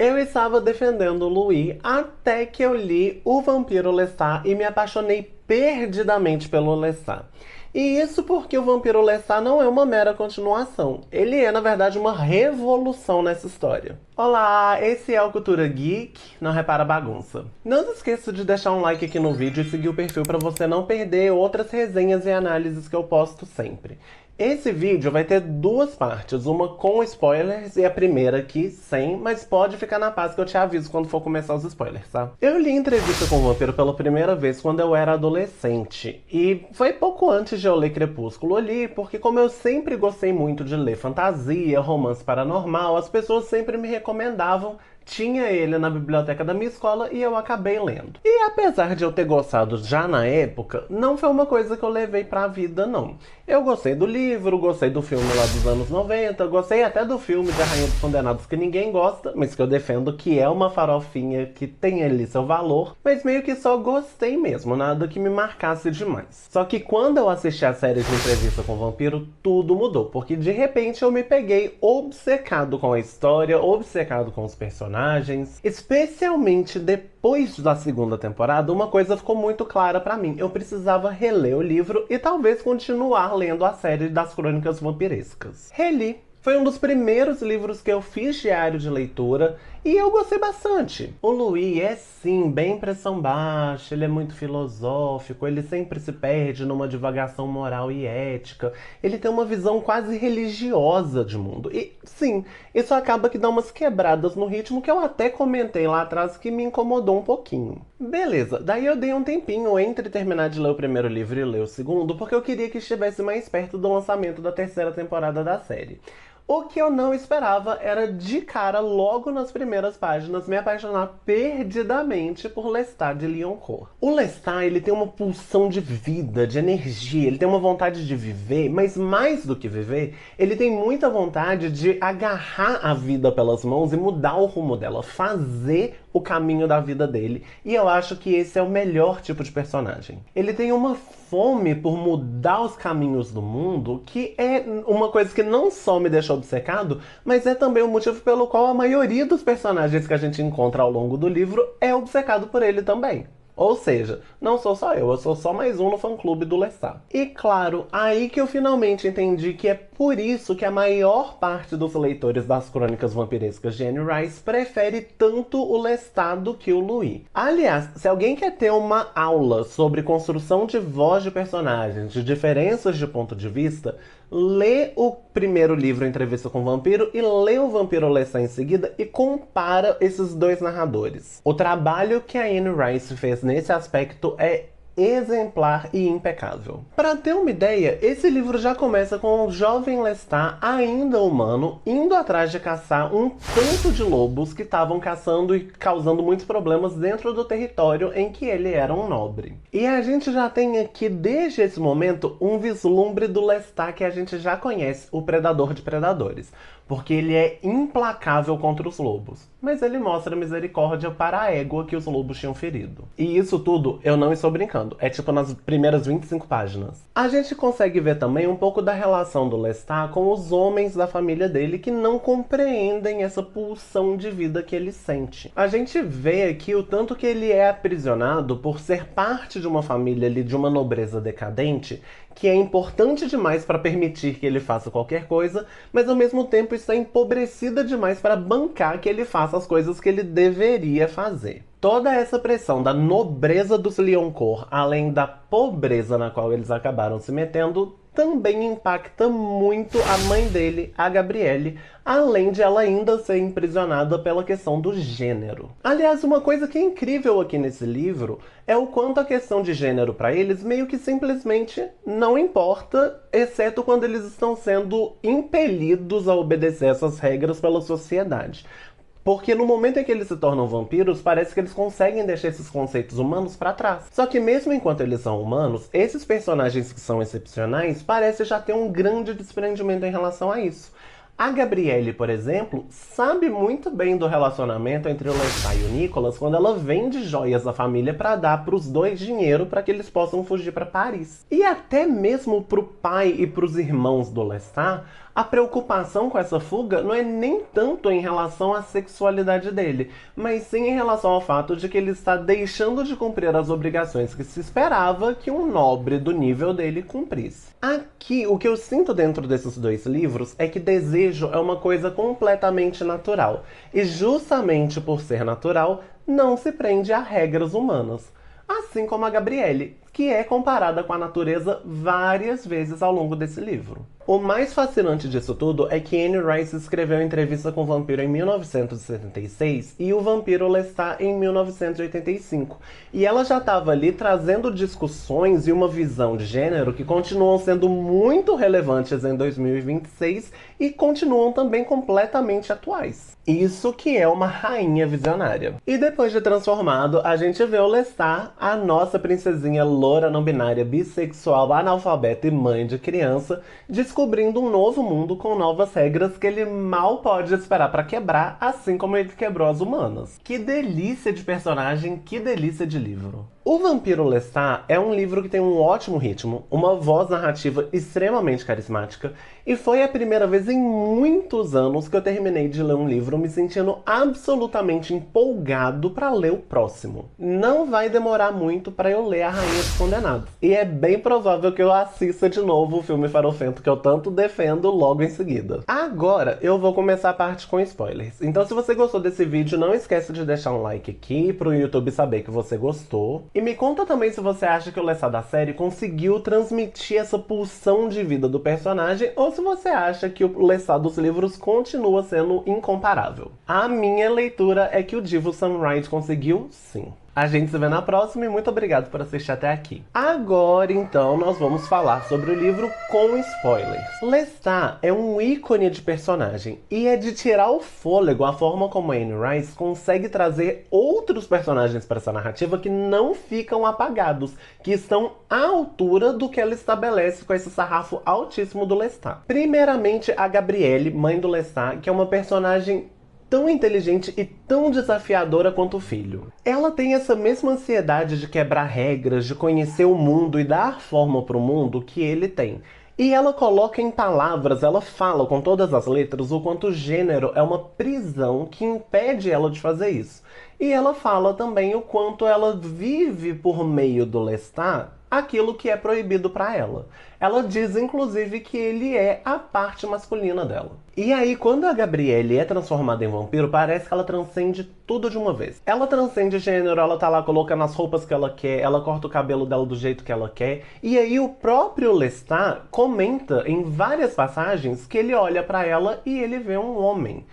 Eu estava defendendo o Louis até que eu li O Vampiro Lestat e me apaixonei perdidamente pelo Lestat. E isso porque o Vampiro Lestat não é uma mera continuação. Ele é, na verdade, uma revolução nessa história. Olá, esse é o Cultura Geek, não repara a bagunça. Não se esqueça de deixar um like aqui no vídeo e seguir o perfil para você não perder outras resenhas e análises que eu posto sempre. Esse vídeo vai ter duas partes, uma com spoilers e a primeira aqui sem, mas pode ficar na paz que eu te aviso quando for começar os spoilers, tá? Eu li Entrevista com o Vampiro pela primeira vez quando eu era adolescente, e foi pouco antes de eu ler Crepúsculo. Eu li porque, como eu sempre gostei muito de ler fantasia, romance paranormal, as pessoas sempre me recomendavam. Tinha ele na biblioteca da minha escola e eu acabei lendo. E apesar de eu ter gostado já na época, não foi uma coisa que eu levei pra vida, não. Eu gostei do livro, gostei do filme lá dos anos 90, gostei até do filme de A Rainha dos Condenados que ninguém gosta, mas que eu defendo que é uma farofinha que tem ali seu valor, mas meio que só gostei mesmo, nada que me marcasse demais. Só que quando eu assisti a série de Entrevista com o Vampiro, tudo mudou, porque de repente eu me peguei obcecado com a história, obcecado com os personagens, especialmente depois da segunda temporada. Uma coisa ficou muito clara pra mim: eu precisava reler o livro e talvez continuar lendo a série das Crônicas Vampirescas. Reli. Foi um dos primeiros livros que eu fiz diário de leitura e eu gostei bastante. O Louis é sim bem pressão baixa, ele é muito filosófico, ele sempre se perde numa divagação moral e ética. Ele tem uma visão quase religiosa de mundo. E sim, isso acaba que dá umas quebradas no ritmo que eu até comentei lá atrás que me incomodou um pouquinho. Beleza, daí eu dei um tempinho entre terminar de ler o primeiro livro e ler o segundo, porque eu queria que estivesse mais perto do lançamento da terceira temporada da série. O que eu não esperava era, de cara, logo nas primeiras páginas, me apaixonar perdidamente por Lestat de Lyoncourt. O Lestat, ele tem uma pulsão de vida, de energia, ele tem uma vontade de viver, mas mais do que viver, ele tem muita vontade de agarrar a vida pelas mãos e mudar o rumo dela, fazer o caminho da vida dele. E eu acho que esse é o melhor tipo de personagem. Ele tem uma fome por mudar os caminhos do mundo, que é uma coisa que não só me deixa obcecado, mas é também o motivo pelo qual a maioria dos personagens que a gente encontra ao longo do livro é obcecado por ele também. Ou seja, não sou só eu sou só mais um no fã-clube do Lestat. E claro, aí que eu finalmente entendi que é por isso que a maior parte dos leitores das Crônicas Vampirescas de Anne Rice prefere tanto o Lestat do que o Louis. Aliás, se alguém quer ter uma aula sobre construção de voz de personagens, de diferenças de ponto de vista, lê o primeiro livro, Entrevista com o Vampiro, e lê o Vampiro Lestat em seguida e compara esses dois narradores. O trabalho que a Anne Rice fez nesse aspecto é exemplar e impecável. Para ter uma ideia, esse livro já começa com o jovem Lestat, ainda humano, indo atrás de caçar um tanto de lobos que estavam caçando e causando muitos problemas dentro do território em que ele era um nobre. E a gente já tem aqui, desde esse momento, um vislumbre do Lestat que a gente já conhece, o predador de predadores, porque ele é implacável contra os lobos, mas ele mostra misericórdia para a égua que os lobos tinham ferido. E isso tudo eu não estou brincando, é tipo nas primeiras 25 páginas. A gente consegue ver também um pouco da relação do Lestat com os homens da família dele que não compreendem essa pulsão de vida que ele sente. A gente vê aqui o tanto que ele é aprisionado por ser parte de uma família ali, de uma nobreza decadente, que é importante demais para permitir que ele faça qualquer coisa, mas ao mesmo tempo está empobrecida demais para bancar que ele faça as coisas que ele deveria fazer. Toda essa pressão da nobreza dos Lyoncourt, além da pobreza na qual eles acabaram se metendo, também impacta muito a mãe dele, a Gabrielle, além de ela ainda ser imprisionada pela questão do gênero. Aliás, uma coisa que é incrível aqui nesse livro é o quanto a questão de gênero para eles meio que simplesmente não importa, exceto quando eles estão sendo impelidos a obedecer essas regras pela sociedade. Porque no momento em que eles se tornam vampiros, parece que eles conseguem deixar esses conceitos humanos pra trás. Só que mesmo enquanto eles são humanos, esses personagens que são excepcionais parecem já ter um grande desprendimento em relação a isso. A Gabrielle, por exemplo, sabe muito bem do relacionamento entre o Lestat e o Nicholas quando ela vende joias da família para dar para os dois dinheiro para que eles possam fugir para Paris. E até mesmo para o pai e para os irmãos do Lestat, A preocupação com essa fuga não é nem tanto em relação à sexualidade dele, mas sim em relação ao fato de que ele está deixando de cumprir as obrigações que se esperava que um nobre do nível dele cumprisse. Aqui, o que eu sinto dentro desses dois livros é que desejo é uma coisa completamente natural, e justamente por ser natural, não se prende a regras humanas. Assim como a Gabrielle, que é comparada com a natureza várias vezes ao longo desse livro. O mais fascinante disso tudo é que Anne Rice escreveu Entrevista com o Vampiro em 1976 e O Vampiro Lestat em 1985. E ela já estava ali trazendo discussões e uma visão de gênero que continuam sendo muito relevantes em 2026 e continuam também completamente atuais. Isso que é uma rainha visionária. E depois de transformado, a gente vê o Lestat, a nossa princesinha loura não binária, bissexual, analfabeta e mãe de criança, descobrindo um novo mundo com novas regras que ele mal pode esperar para quebrar, assim como ele quebrou as humanas. Que delícia de personagem, que delícia de livro. O Vampiro Lestat é um livro que tem um ótimo ritmo, uma voz narrativa extremamente carismática, e foi a primeira vez em muitos anos que eu terminei de ler um livro me sentindo absolutamente empolgado para ler o próximo. Não vai demorar muito para eu ler A Rainha dos Condenados, e é bem provável que eu assista de novo o filme farofento que eu tanto defendo logo em seguida. Agora eu vou começar a parte com spoilers, então se você gostou desse vídeo, não esquece de deixar um like aqui para o YouTube saber que você gostou. E me conta também se você acha que o Lestat da série conseguiu transmitir essa pulsão de vida do personagem ou se você acha que o Lestat dos livros continua sendo incomparável. A minha leitura é que o Divo Sam Wright conseguiu, sim. A gente se vê na próxima e muito obrigado por assistir até aqui. Agora, então, nós vamos falar sobre o livro com spoilers. Lestat é um ícone de personagem e é de tirar o fôlego a forma como a Anne Rice consegue trazer outros personagens para essa narrativa que não ficam apagados, que estão à altura do que ela estabelece com esse sarrafo altíssimo do Lestat. Primeiramente, a Gabrielle, mãe do Lestat, que é uma personagem tão inteligente e tão desafiadora quanto o filho. Ela tem essa mesma ansiedade de quebrar regras, de conhecer o mundo e dar forma para o mundo que ele tem. E ela coloca em palavras, ela fala com todas as letras o quanto o gênero é uma prisão que impede ela de fazer isso. E ela fala também o quanto ela vive por meio do Lestat aquilo que é proibido para ela. Ela diz, inclusive, que ele é a parte masculina dela. E aí, quando a Gabrielle é transformada em vampiro, parece que ela transcende tudo de uma vez. Ela transcende gênero, ela tá lá colocando as roupas que ela quer, ela corta o cabelo dela do jeito que ela quer. E aí o próprio Lestat comenta em várias passagens que ele olha para ela e ele vê um homem.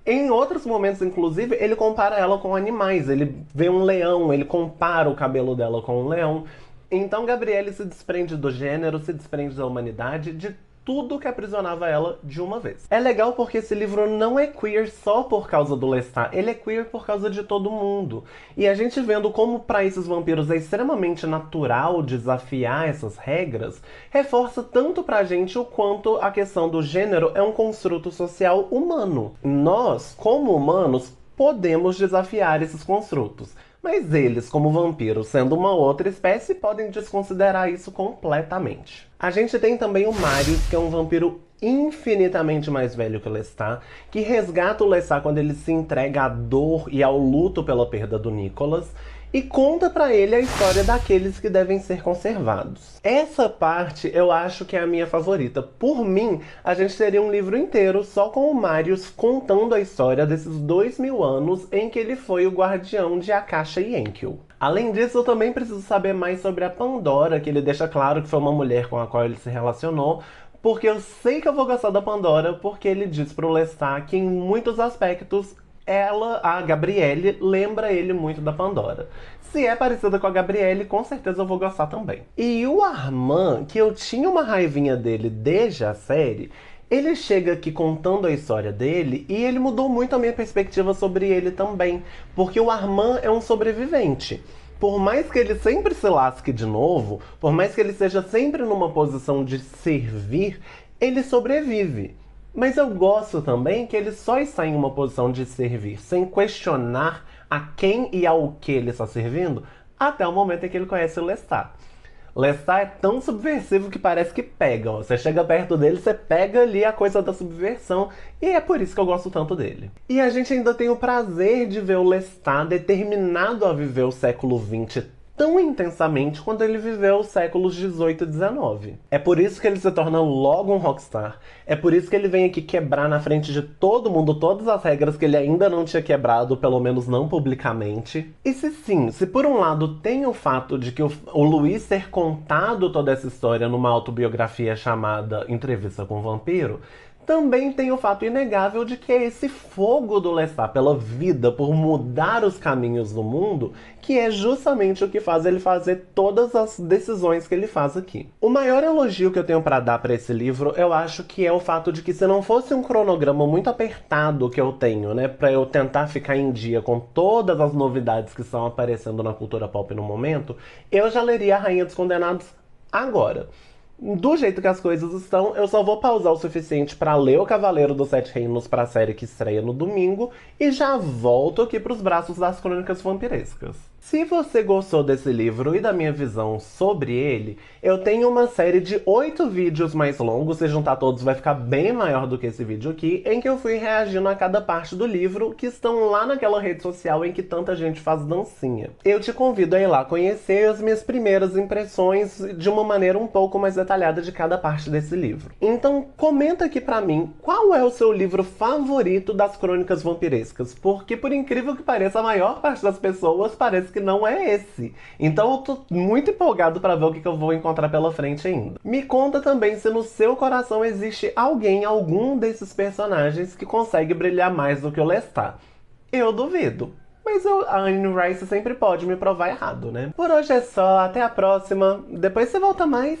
Em outros momentos, inclusive, ele compara ela com animais. Ele vê um leão, ele compara o cabelo dela com um leão. Então Gabrielle se desprende do gênero, se desprende da humanidade, de tudo que aprisionava ela de uma vez. É legal porque esse livro não é queer só por causa do Lestat, ele é queer por causa de todo mundo. E a gente vendo como para esses vampiros é extremamente natural desafiar essas regras, reforça tanto pra gente o quanto a questão do gênero é um construto social humano. Nós, como humanos, podemos desafiar esses construtos. Mas eles, como vampiros, sendo uma outra espécie, podem desconsiderar isso completamente. A gente tem também o Marius, que é um vampiro infinitamente mais velho que o Lestat, que resgata o Lestat quando ele se entrega à dor e ao luto pela perda do Nicholas, e conta pra ele a história daqueles que devem ser conservados. Essa parte eu acho que é a minha favorita. Por mim, a gente teria um livro inteiro só com o Marius contando a história desses 2000 anos em que ele foi o guardião de Akasha e Enkill. Além disso, eu também preciso saber mais sobre a Pandora, que ele deixa claro que foi uma mulher com a qual ele se relacionou, porque eu sei que eu vou gostar da Pandora, porque ele diz pro Lestat que em muitos aspectos ela, a Gabrielle, lembra ele muito da Pandora. Se é parecida com a Gabrielle, com certeza eu vou gostar também. E o Armand, que eu tinha uma raivinha dele desde a série, ele chega aqui contando a história dele e ele mudou muito a minha perspectiva sobre ele também. Porque o Armand é um sobrevivente. Por mais que ele sempre se lasque de novo, por mais que ele seja sempre numa posição de servir, ele sobrevive. Mas eu gosto também que ele só está em uma posição de servir, sem questionar a quem e ao que ele está servindo, até o momento em que ele conhece o Lestat. Lestat é tão subversivo que parece que pega, ó. Você chega perto dele, você pega ali a coisa da subversão, e é por isso que eu gosto tanto dele. E a gente ainda tem o prazer de ver o Lestat determinado a viver o século XX tão intensamente quanto ele viveu os séculos 18 e 19. É por isso que ele se torna logo um rockstar. É por isso que ele vem aqui quebrar na frente de todo mundo todas as regras que ele ainda não tinha quebrado, pelo menos não publicamente. E se por um lado tem o fato de que o Luiz ter contado toda essa história numa autobiografia chamada Entrevista com o Vampiro, também tem o fato inegável de que é esse fogo do Lestat pela vida, por mudar os caminhos do mundo, que é justamente o que faz ele fazer todas as decisões que ele faz aqui. O maior elogio que eu tenho para dar para esse livro, eu acho que é o fato de que se não fosse um cronograma muito apertado que eu tenho, né, para eu tentar ficar em dia com todas as novidades que estão aparecendo na cultura pop no momento, eu já leria A Rainha dos Condenados agora. Do jeito que as coisas estão, eu só vou pausar o suficiente pra ler O Cavaleiro dos Sete Reinos pra série que estreia no domingo e já volto aqui pros braços das Crônicas Vampirescas. Se você gostou desse livro e da minha visão sobre ele, eu tenho uma série de 8 vídeos mais longos, se juntar todos vai ficar bem maior do que esse vídeo aqui, em que eu fui reagindo a cada parte do livro, que estão lá naquela rede social em que tanta gente faz dancinha. Eu te convido a ir lá conhecer as minhas primeiras impressões de uma maneira um pouco mais detalhada de cada parte desse livro. Então comenta aqui pra mim qual é o seu livro favorito das Crônicas Vampirescas, porque por incrível que pareça, a maior parte das pessoas parece que não é esse. Então eu tô muito empolgado pra ver o que eu vou encontrar pela frente ainda. Me conta também se no seu coração existe algum desses personagens que consegue brilhar mais do que o Lestat. Eu duvido. Mas a Anne Rice sempre pode me provar errado, né? Por hoje é só, até a próxima. Depois você volta mais.